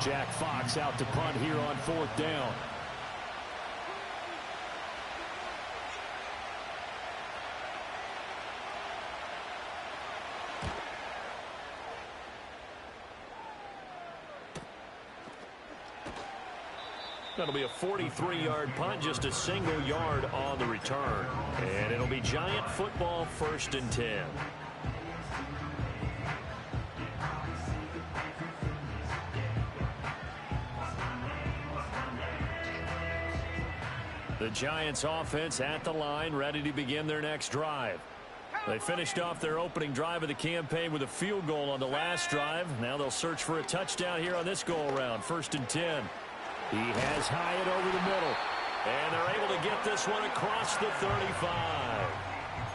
Jack Fox out to punt here on 4th down. That'll be a 43-yard punt, just a single yard on the return. And it'll be Giant football, 1st and 10. The Giants offense at the line, ready to begin their next drive. They finished off their opening drive of the campaign with a field goal on the last drive. Now they'll search for a touchdown here on this go-around, 1st and 10. He has Hyatt over the middle. And they're able to get this one across the 35.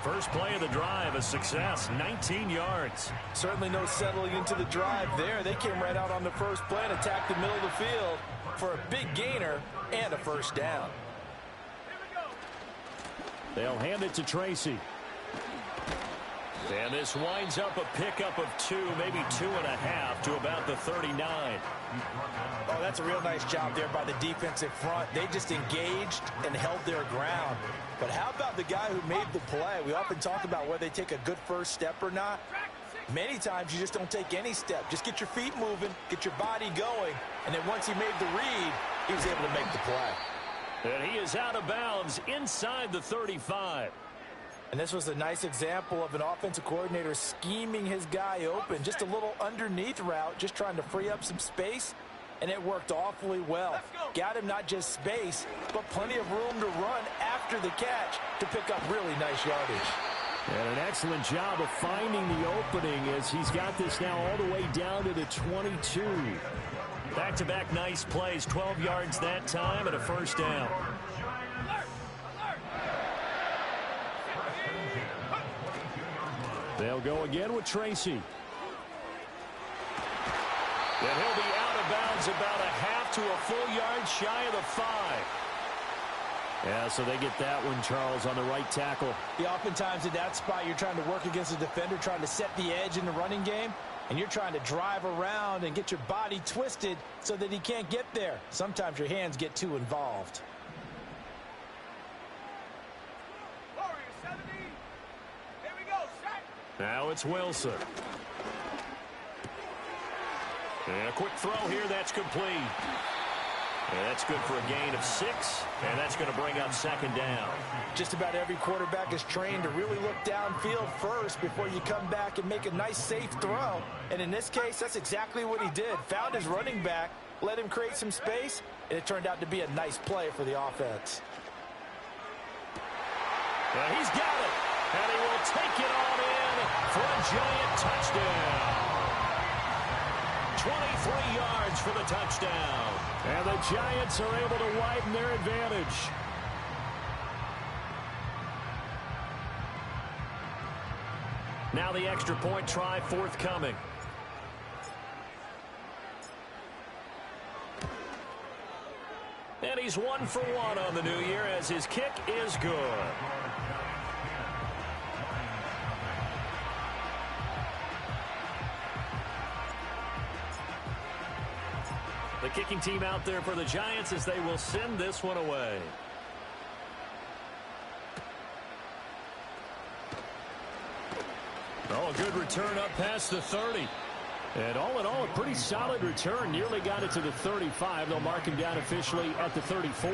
First play of the drive, a success, 19 yards. Certainly no settling into the drive there. They came right out on the first play and attacked the middle of the field for a big gainer and a 1st down. They'll hand it to Tracy. And this winds up a pickup of 2, maybe 2.5 to about the 39. Oh, that's a real nice job there by the defensive front. They just engaged and held their ground. But how about the guy who made the play? We often talk about whether they take a good first step or not. Many times you just don't take any step. Just get your feet moving, get your body going, and then once he made the read, he was able to make the play. And he is out of bounds inside the 35. And this was a nice example of an offensive coordinator scheming his guy open. Just a little underneath route, just trying to free up some space, and it worked awfully well. Got him not just space, but plenty of room to run after the catch to pick up really nice yardage. And an excellent job of finding the opening as he's got this now all the way down to the 22. Back-to-back nice plays, 12 yards that time and a 1st down. They'll go again with Tracy. And he'll be out of bounds about a half to a full yard shy of the 5. Yeah, so they get that one, Charles, on the right tackle. Yeah, oftentimes in that spot, you're trying to work against a defender, trying to set the edge in the running game, and you're trying to drive around and get your body twisted so that he can't get there. Sometimes your hands get too involved. Now it's Wilson. And a quick throw here, that's complete. And that's good for a gain of 6, and that's going to bring up 2nd down. Just about every quarterback is trained to really look downfield first before you come back and make a nice, safe throw. And in this case, that's exactly what he did. Found his running back, let him create some space, and it turned out to be a nice play for the offense. And he's got it, and he will take it on in for a Giant touchdown. 23 yards for the touchdown. And the Giants are able to widen their advantage. Now the extra point try forthcoming. And he's 1 for 1 on the new year as his kick is good. The kicking team out there for the Giants as they will send this one away. Oh, a good return up past the 30. And all in all, a pretty solid return. Nearly got it to the 35. They'll mark him down officially at the 34.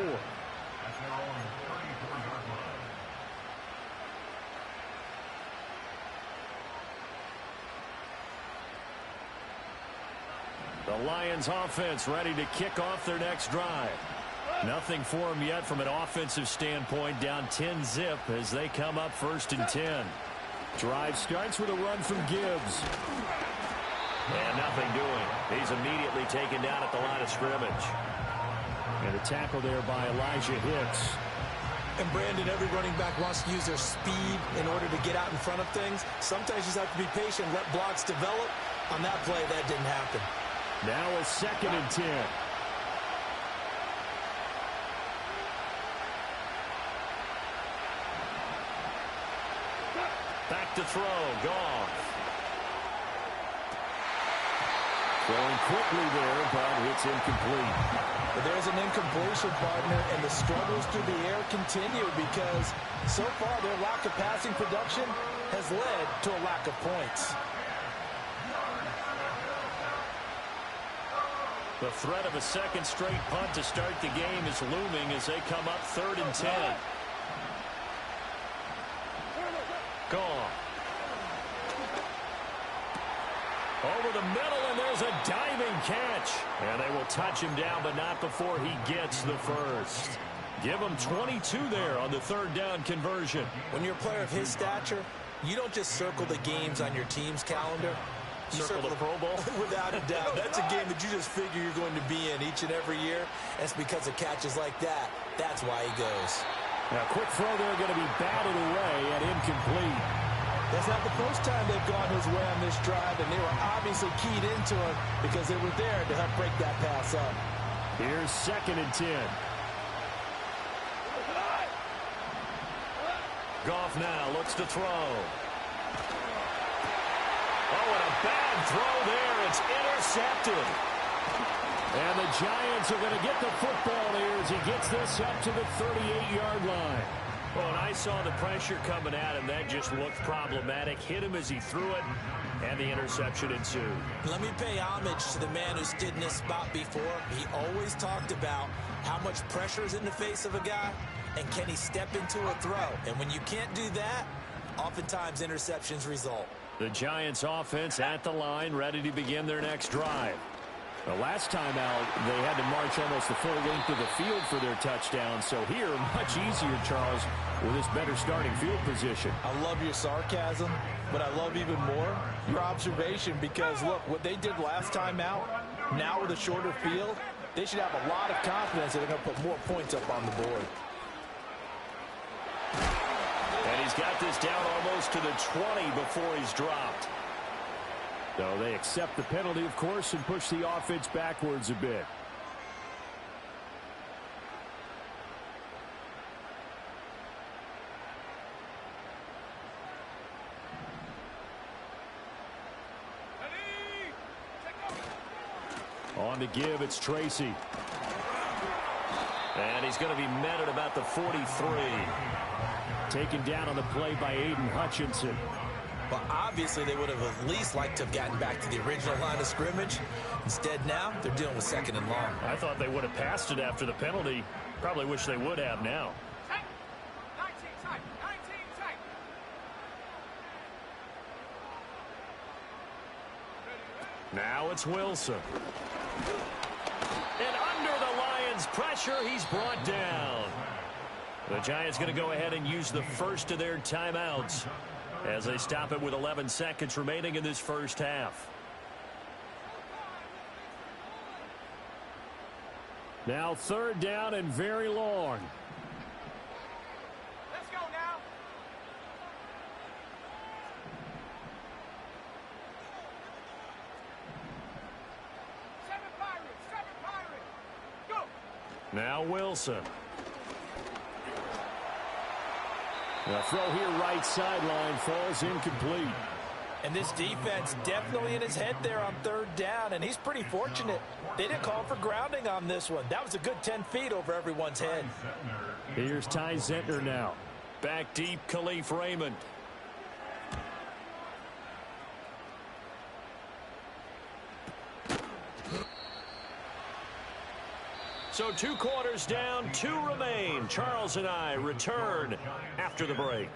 The Lions offense ready to kick off their next drive. Nothing for them yet from an offensive standpoint. Down 10-zip as they come up 1st and 10. Drive starts with a run from Gibbs. And nothing doing. He's immediately taken down at the line of scrimmage. And a tackle there by Elijah Hicks. And Brandon, every running back wants to use their speed in order to get out in front of things. Sometimes you just have to be patient, let blocks develop. On that play, that didn't happen. Now a 2nd and 10. Back to throw. Goff. Throwing quickly there, but it's incomplete. But there's an incompletion, partner, and the struggles through the air continue because so far their lack of passing production has led to a lack of points. The threat of a second straight punt to start the game is looming as they come up 3rd and 10. Gone. Over the middle, and there's a diving catch. And they will touch him down, but not before he gets the first. Give him 22 there on the 3rd down conversion. When you're a player of his stature, you don't just circle the games on your team's calendar. You circle the Pro Bowl? Without a doubt. That's a game that you just figure you're going to be in each and every year. And it's because of catches like that. That's why he goes. Now, quick throw there going to be batted away and incomplete. That's not the first time they've gone his way on this drive, and they were obviously keyed into him because they were there to help break that pass up. Here's 2nd and 10. Goff now looks to throw. Oh, and a bad throw there. It's intercepted. And the Giants are going to get the football here as he gets this up to the 38-yard line. Well, and I saw the pressure coming at him. That just looked problematic. Hit him as he threw it, and the interception ensued. Let me pay homage to the man who stood in this spot before. He always talked about how much pressure is in the face of a guy, and can he step into a throw. And when you can't do that, oftentimes interceptions result. The Giants offense at the line, ready to begin their next drive. The last time out, they had to march almost the full length of the field for their touchdown. So here, much easier, Charles, with this better starting field position. I love your sarcasm, but I love even more your observation because, look, what they did last time out, now with a shorter field, they should have a lot of confidence that they're going to put more points up on the board. And he's got this down almost to the 20 before he's dropped. So they accept the penalty, of course, and push the offense backwards a bit. On the give, it's Tracy. And he's going to be met at about the 43. Taken down on the play by Aiden Hutchinson. Well, obviously, they would have at least liked to have gotten back to the original line of scrimmage. Instead, now, they're dealing with 2nd and long. I thought they would have passed it after the penalty. Probably wish they would have now. 19 tight. Now it's Wilson. And under the Lions' pressure, he's brought down. The Giants going to go ahead and use the first of their timeouts as they stop it with 11 seconds remaining in this first half. Now 3rd down and very long. Let's go now. Seven Pirates. Go. Now Wilson. The throw here right sideline falls incomplete. And this defense definitely in his head there on 3rd down, and he's pretty fortunate. They didn't call for grounding on this one. That was a good 10 feet over everyone's head. Here's Ty Zentner now. Back deep, Khalif Raymond. So 2 quarters down, 2 remain. Charles and I return after the break.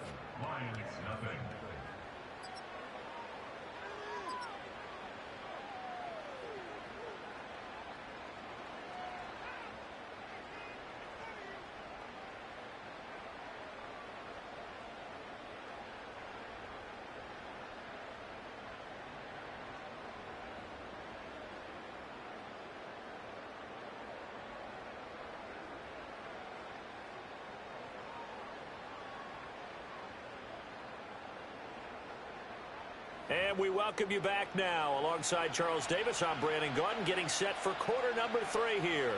And we welcome you back now. Alongside Charles Davis, I'm Brandon Gaudin, getting set for quarter number 3 here.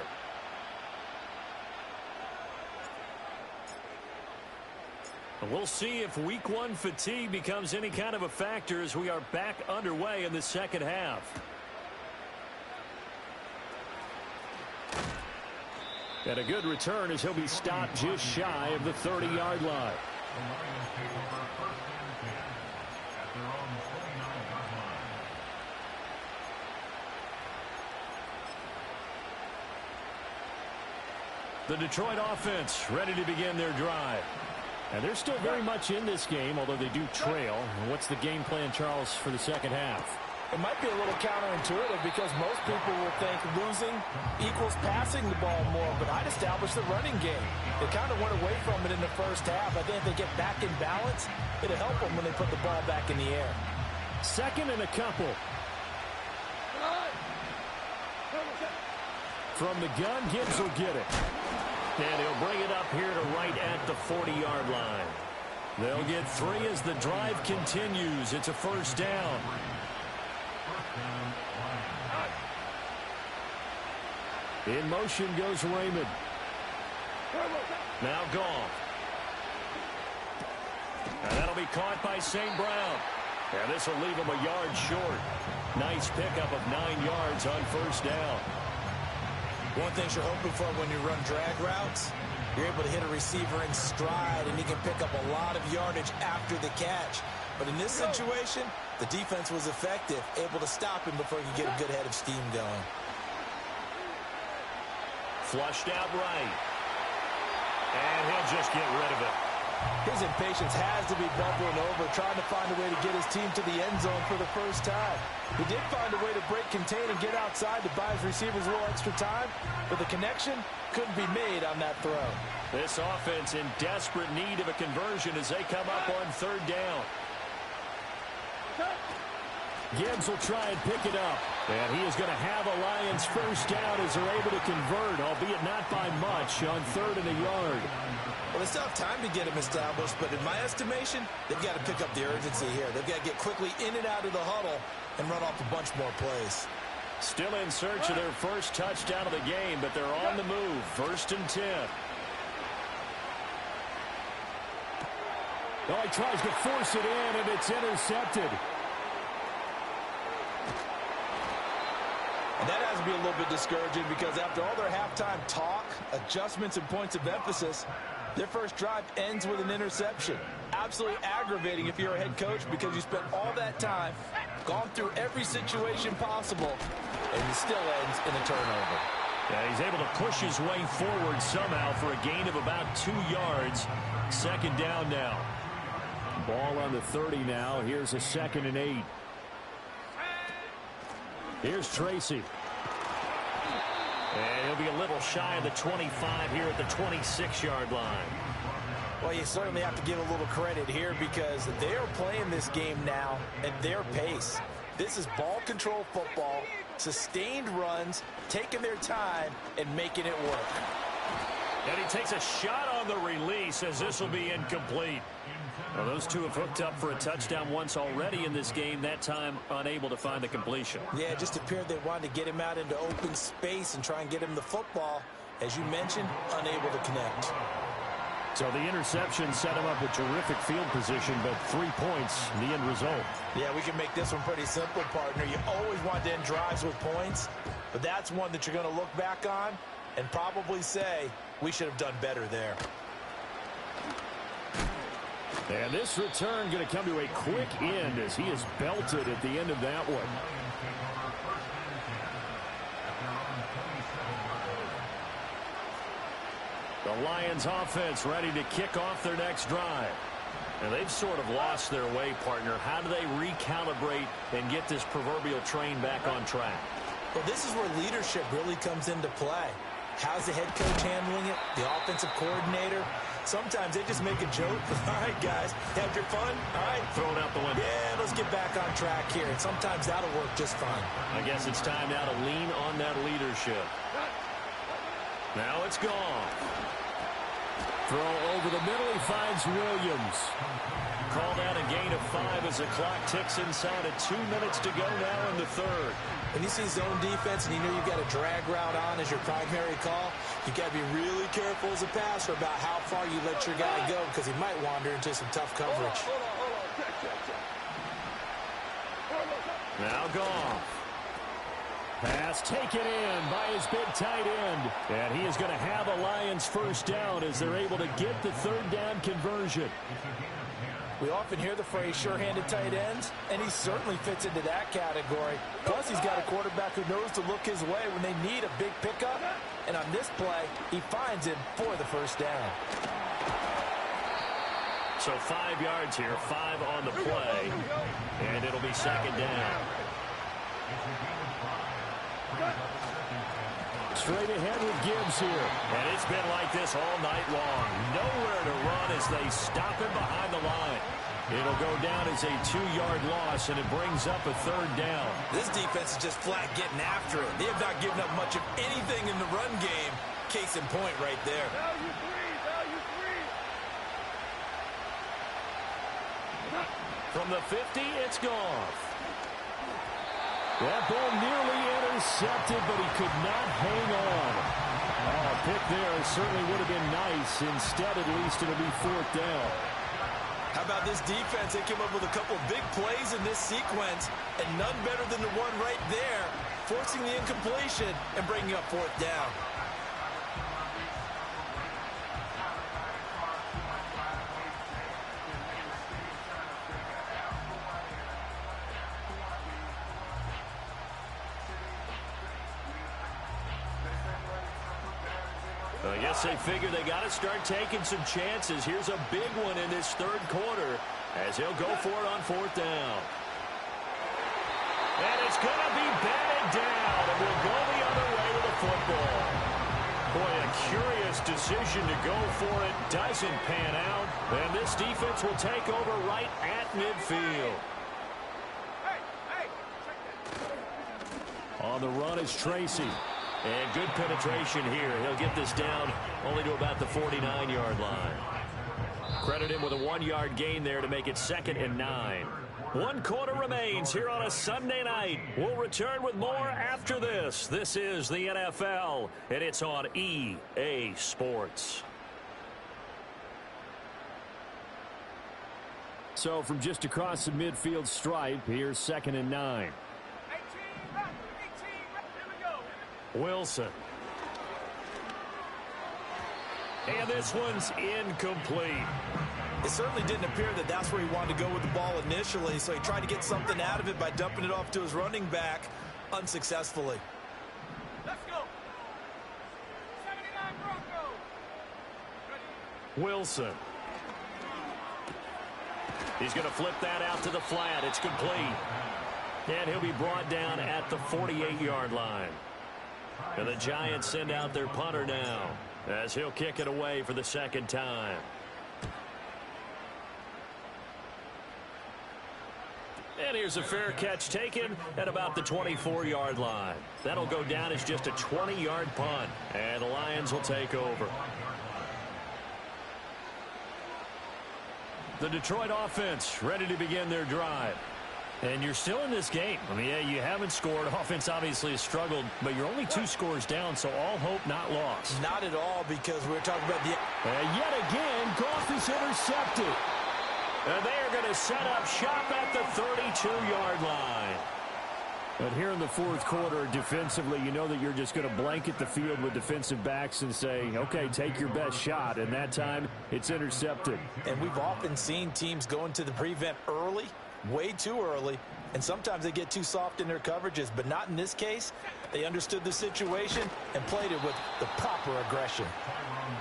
And we'll see if week 1 fatigue becomes any kind of a factor as we are back underway in the second half. And a good return as he'll be stopped just shy of the 30-yard line. The Detroit offense ready to begin their drive. And they're still very much in this game, although they do trail. And what's the game plan, Charles, for the second half? It might be a little counterintuitive because most people will think losing equals passing the ball more, but I'd establish the running game. They kind of went away from it in the first half. I think if they get back in balance, it'll help them when they put the ball back in the air. Second and a couple. From the gun, Gibbs will get it. And he'll bring it up here to right at the 40-yard line. They'll get 3 as the drive continues. It's a first down. In motion goes Raymond. Now Goff. And that'll be caught by St. Brown. And this will leave him a yard short. Nice pickup of 9 yards on first down. One thing you're hoping for when you run drag routes, you're able to hit a receiver in stride, and he can pick up a lot of yardage after the catch. But in this situation, the defense was effective, able to stop him before he could get a good head of steam going. Flushed out right. And he'll just get rid of it. His impatience has to be bubbling over, trying to find a way to get his team to the end zone for the first time. He did find a way to break contain and get outside to buy his receivers a little extra time, but the connection couldn't be made on that throw. This offense in desperate need of a conversion as they come up on third down. Gibbs will try and pick it up. And he is going to have a Lions first down as they're able to convert, albeit not by much, on 3rd and a yard. Well, they still have time to get him established, but in my estimation, they've got to pick up the urgency here. They've got to get quickly in and out of the huddle and run off a bunch more plays. Still in search of their first touchdown of the game, but they're on the move. 1st and 10. Oh, he tries to force it in, and it's intercepted. And that has to be a little bit discouraging because after all their halftime talk, adjustments, and points of emphasis, their first drive ends with an interception. Absolutely aggravating if you're a head coach because you spent all that time, gone through every situation possible, and it still ends in a turnover. Yeah, he's able to push his way forward somehow for a gain of about 2 yards. 2nd down now. Ball on the 30 now. Here's a 2nd and 8. Here's Tracy. And he'll be a little shy of the 25 here at the 26-yard line. Well, you certainly have to give a little credit here because they are playing this game now at their pace. This is ball control football, sustained runs, taking their time, and making it work. And he takes a shot on the release as this will be incomplete. Well, those two have hooked up for a touchdown once already in this game, that time unable to find the completion. Yeah, it just appeared they wanted to get him out into open space and try and get him the football. As you mentioned, unable to connect. So the interception set him up with terrific field position, but 3 points, the end result. Yeah, we can make this one pretty simple, partner. You always want to end drives with points, but that's one that you're going to look back on and probably say, we should have done better there. And this return going to come to a quick end as he is belted at the end of that one. The Lions offense ready to kick off their next drive. And they've sort of lost their way, partner. How do they recalibrate and get this proverbial train back on track? Well, this is where leadership really comes into play. How's the head coach handling it? The offensive coordinator? Sometimes they just make a joke. All right, guys, have your fun. All right. Throw it out the window. Yeah, let's get back on track here. And sometimes that'll work just fine. I guess it's time now to lean on that leadership. Now it's gone. Throw over the middle. He finds Williams. Called out a gain of 5 as the clock ticks inside of 2 minutes to go now in the 3rd. When you see zone defense and you know you've got a drag route on as your primary call, you've got to be really careful as a passer about how far you let your guy go because he might wander into some tough coverage. Now Goff. Pass taken in by his big tight end. And he is going to have a Lions first down as they're able to get the third down conversion. We often hear the phrase sure-handed tight ends, and he certainly fits into that category. Plus, he's got a quarterback who knows to look his way when they need a big pickup. And on this play, he finds him for the first down. So 5 yards here, 5 on the play, and it'll be second down. Straight ahead with Gibbs here. And it's been like this all night long. Nowhere to run as they stop him behind the line. It'll go down as a 2-yard loss, and it brings up a third down. This defense is just flat getting after it. They have not given up much of anything in the run game. Case in point right there. Value three. From the 50, it's Goff. That ball nearly intercepted, but he could not hang on. Oh, a pick there certainly would have been nice. Instead, at least, it'll be fourth down. How about this defense? They came up with a couple of big plays in this sequence, and none better than the one right there, forcing the incompletion and bringing up fourth down. I guess they figure they got to start taking some chances. Here's a big one in this third quarter as he'll go for it on fourth down. And it's going to be batted down, and we'll go the other way with the football. Boy, a curious decision to go for it. Doesn't pan out, and this defense will take over right at midfield. Hey, On the run is Tracy. And good penetration here. He'll get this down only to about the 49-yard line. Credit him with a 1-yard gain there to make it 2nd and 9. 1 quarter remains here on a Sunday night. We'll return with more after this. This is the NFL, and it's on EA Sports. So from just across the midfield stripe, here's 2nd and 9. 18 back, 18 back. Here we go. Wilson. And this one's incomplete. It certainly didn't appear that that's where he wanted to go with the ball initially, so he tried to get something out of it by dumping it off to his running back unsuccessfully. Let's go. 79 Broncos. Ready? Wilson. He's going to flip that out to the flat. It's complete. And he'll be brought down at the 48-yard line. And the Giants send out their punter now as he'll kick it away for the second time. And here's a fair catch taken at about the 24-yard line. That'll go down as just a 20-yard punt. And the Lions will take over. The Detroit offense ready to begin their drive. And you're still in this game. I mean, yeah, you haven't scored. Offense obviously has struggled, but you're only 2 scores down, so all hope not lost. Not at all, because we're talking about the... And yet again, Goff is intercepted. And they are going to set up shop at the 32-yard line. But here in the fourth quarter, defensively, you know that you're just going to blanket the field with defensive backs and say, okay, take your best shot. And that time, it's intercepted. And we've often seen teams go into the prevent early, way too early, and sometimes they get too soft in their coverages, but not in this case. They understood the situation and played it with the proper aggression.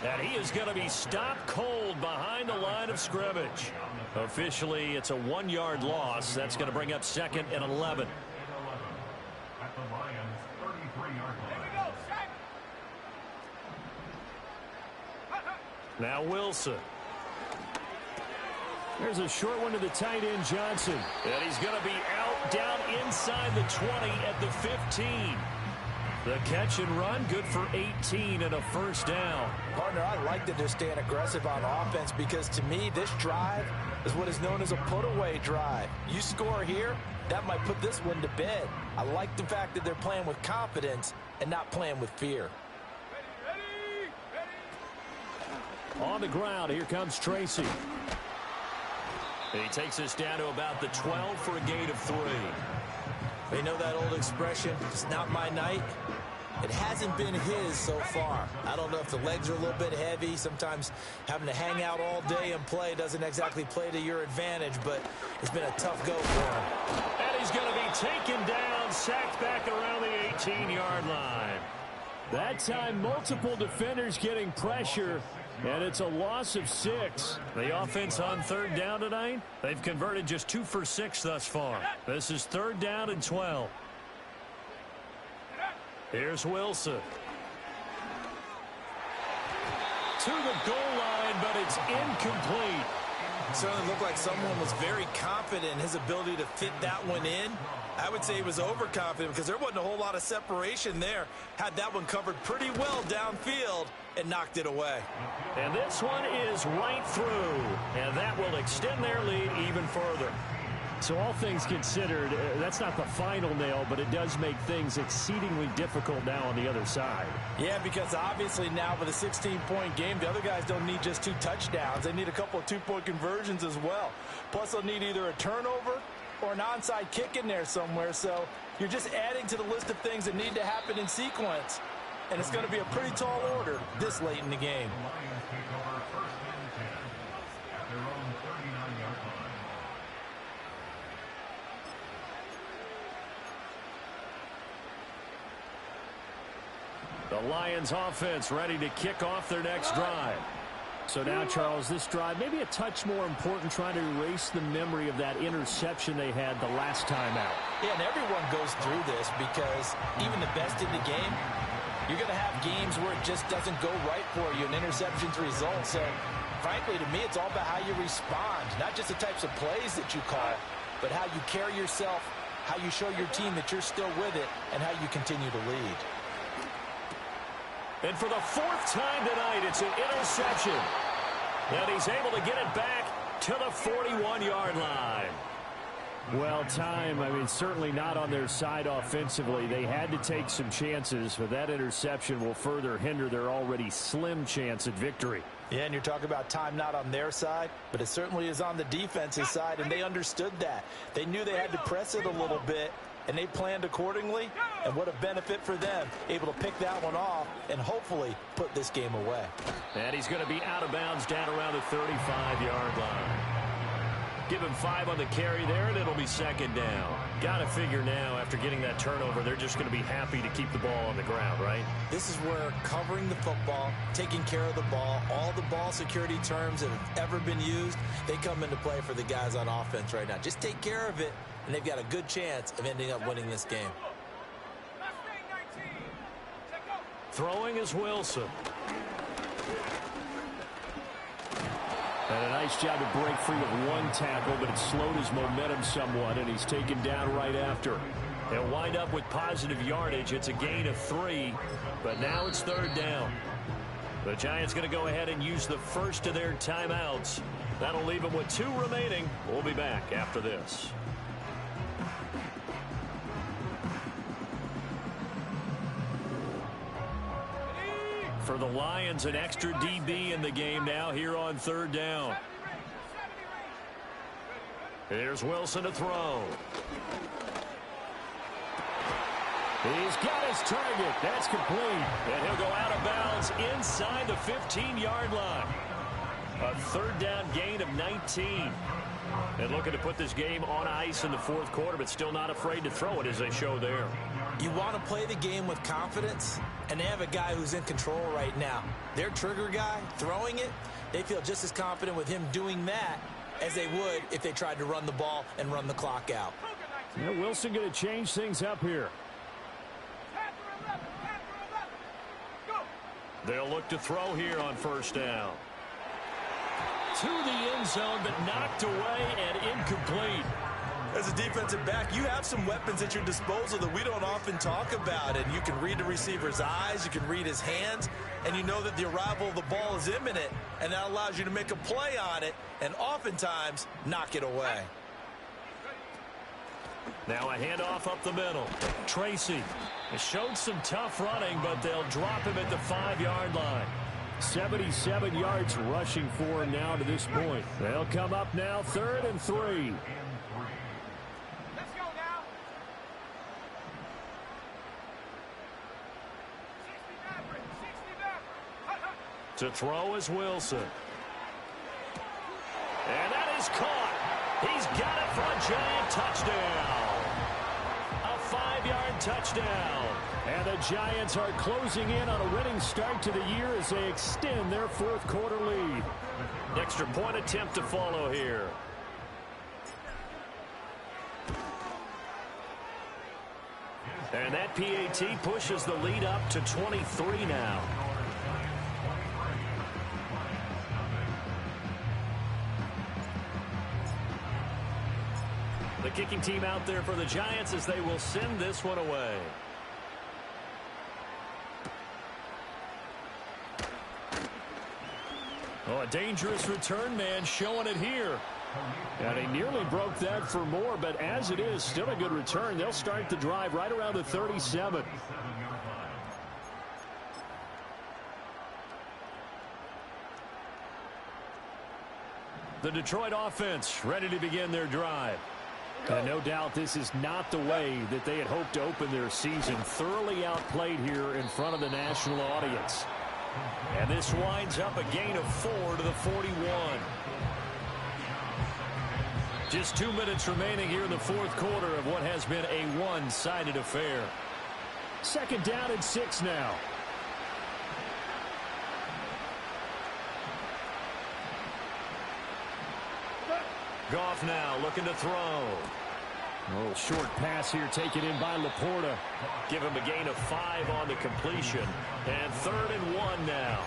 And he is going to be stopped cold behind the line of scrimmage. Officially, it's a 1-yard loss. That's going to bring up 2nd and 11. Now Wilson. There's a short one to the tight end, Johnson. And he's going to be out down inside the 20 at the 15. The catch and run, good for 18 and a first down. Partner, I like that they're staying aggressive on offense because to me, this drive is what is known as a put-away drive. You score here, that might put this one to bed. I like the fact that they're playing with confidence and not playing with fear. On the ground, here comes Tracy. He takes us down to about the 12 for a gain of 3. You know that old expression, it's not my night? It hasn't been his so far. I don't know if the legs are a little bit heavy. Sometimes having to hang out all day and play doesn't exactly play to your advantage, but it's been a tough go for him. And he's going to be taken down, sacked back around the 18-yard line. That time, multiple defenders getting pressure, and it's a loss of 6. The offense on third down tonight, they've converted just 2 for 6 thus far. This is third down and 12. Here's Wilson. To the goal line, but it's incomplete. It certainly looked like someone was very confident in his ability to fit that one in. I would say he was overconfident because there wasn't a whole lot of separation there. Had that one covered pretty well downfield and knocked it away. And this one is right through, and that will extend their lead even further. So all things considered, that's not the final nail, but it does make things exceedingly difficult now on the other side. Yeah, because obviously now with a 16-point game, the other guys don't need just 2 touchdowns. They need a couple of 2-point conversions as well. Plus, they'll need either a turnover or an onside kick in there somewhere. So you're just adding to the list of things that need to happen in sequence. And it's going to be a pretty tall order this late in the game. The Lions offense ready to kick off their next drive. So now, Charles, this drive maybe a touch more important, trying to erase the memory of that interception they had the last time out. Yeah, and everyone goes through this because even the best in the game, you're going to have games where it just doesn't go right for you, and interceptions result. So, frankly, to me, it's all about how you respond, not just the types of plays that you call, but how you carry yourself, how you show your team that you're still with it, and how you continue to lead. And for the 4th time tonight, it's an interception. And he's able to get it back to the 41-yard line. Well, certainly not on their side offensively. They had to take some chances, but that interception will further hinder their already slim chance at victory. Yeah, and you're talking about time not on their side, but it certainly is on the defensive side, and they understood that. They knew they had to press it a little bit, and they planned accordingly, and what a benefit for them, able to pick that one off and hopefully put this game away. And he's going to be out of bounds down around the 35-yard line. Give him 5 on the carry there, and it'll be second down. Got to figure now, after getting that turnover, they're just going to be happy to keep the ball on the ground, right? This is where covering the football, taking care of the ball, all the ball security terms that have ever been used, they come into play for the guys on offense right now. Just take care of it, and they've got a good chance of ending up winning this game. Throwing is Wilson. And a nice job to break free of 1 tackle, but it slowed his momentum somewhat, and he's taken down right after. They'll wind up with positive yardage. It's a gain of 3, but now it's third down. The Giants going to go ahead and use the first of their timeouts. That'll leave them with 2 remaining. We'll be back after this. For the Lions, an extra DB in the game now here on third down. Here's Wilson to throw. He's got his target. That's complete. And he'll go out of bounds inside the 15-yard line. A third down gain of 19. And looking to put this game on ice in the 4th quarter, but still not afraid to throw it as they show there. You want to play the game with confidence, and they have a guy who's in control right now. Their trigger guy throwing it, they feel just as confident with him doing that as they would if they tried to run the ball and run the clock out. Yeah, Wilson going to change things up here. They'll look to throw here on first down. To the end zone, but knocked away and incomplete. As a defensive back, you have some weapons at your disposal that we don't often talk about. And you can read the receiver's eyes, you can read his hands, and you know that the arrival of the ball is imminent, and that allows you to make a play on it and oftentimes knock it away. Now a handoff up the middle. Tracy has showed some tough running, but they'll drop him at the 5-yard line. 77 yards rushing for him now to this point. They'll come up now 3rd and 3. To throw is Wilson. And that is caught. He's got it for a Giant touchdown. A 5-yard touchdown. And the Giants are closing in on a winning start to the year as they extend their fourth quarter lead. Extra point attempt to follow here. And that PAT pushes the lead up to 23 now. The kicking team out there for the Giants as they will send this one away. Oh, a dangerous return man showing it here. And he nearly broke that for more, but as it is, still a good return. They'll start the drive right around the 37. The Detroit offense ready to begin their drive. And no doubt this is not the way that they had hoped to open their season. Thoroughly outplayed here in front of the national audience. And this winds up a gain of 4 to the 41. Just 2 minutes remaining here in the fourth quarter of what has been a one-sided affair. Second down and 6 now. Goff now looking to throw. A little short pass here taken in by Laporta. Give him a gain of 5 on the completion. And 3rd and 1 now.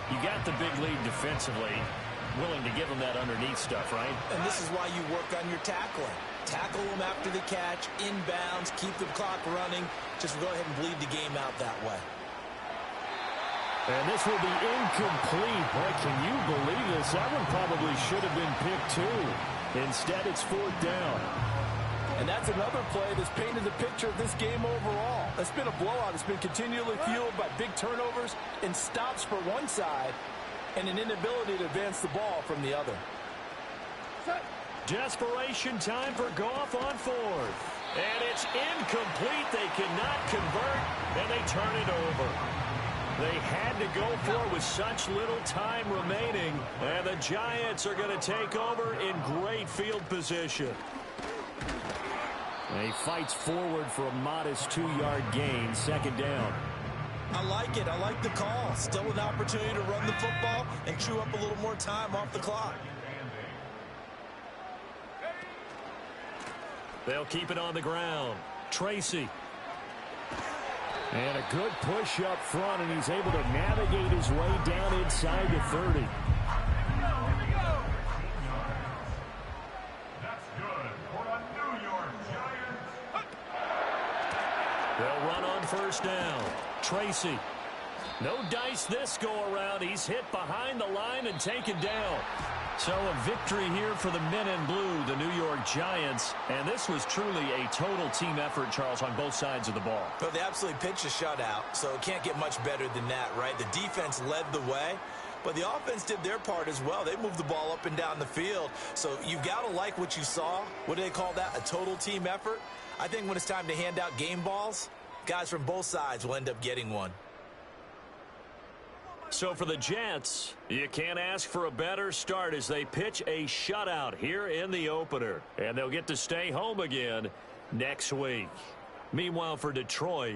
You got the big lead defensively. Willing to give them that underneath stuff, right? And this is why you work on your tackling. Tackle them after the catch, inbounds, keep the clock running. Just go ahead and bleed the game out that way. And this will be incomplete. Boy, can you believe this? That one probably should have been picked too. Instead, it's 4th down. And that's another play that's painted the picture of this game overall. It's been a blowout. It's been continually fueled by big turnovers and stops for one side and an inability to advance the ball from the other. Desperation time for Goff on 4th. And it's incomplete. They cannot convert, and they turn it over. They had to go for it with such little time remaining, and the Giants are going to take over in great field position. And he fights forward for a modest 2-yard gain, 2nd down. I like it. I like the call. Still an opportunity to run the football and chew up a little more time off the clock. They'll keep it on the ground. Tracy. And a good push up front, and he's able to navigate his way down inside the 30. That's good for the New York Giants. They'll run on 1st down. Tracy. No dice this go-around. He's hit behind the line and taken down. So a victory here for the men in blue, the New York Giants. And this was truly a total team effort, Charles, on both sides of the ball. But they absolutely pitched a shutout, so it can't get much better than that, right? The defense led the way, but the offense did their part as well. They moved the ball up and down the field. So you've got to like what you saw. What do they call that? A total team effort? I think when it's time to hand out game balls, guys from both sides will end up getting one. So for the Jets, you can't ask for a better start as they pitch a shutout here in the opener. And they'll get to stay home again next week. Meanwhile, for Detroit,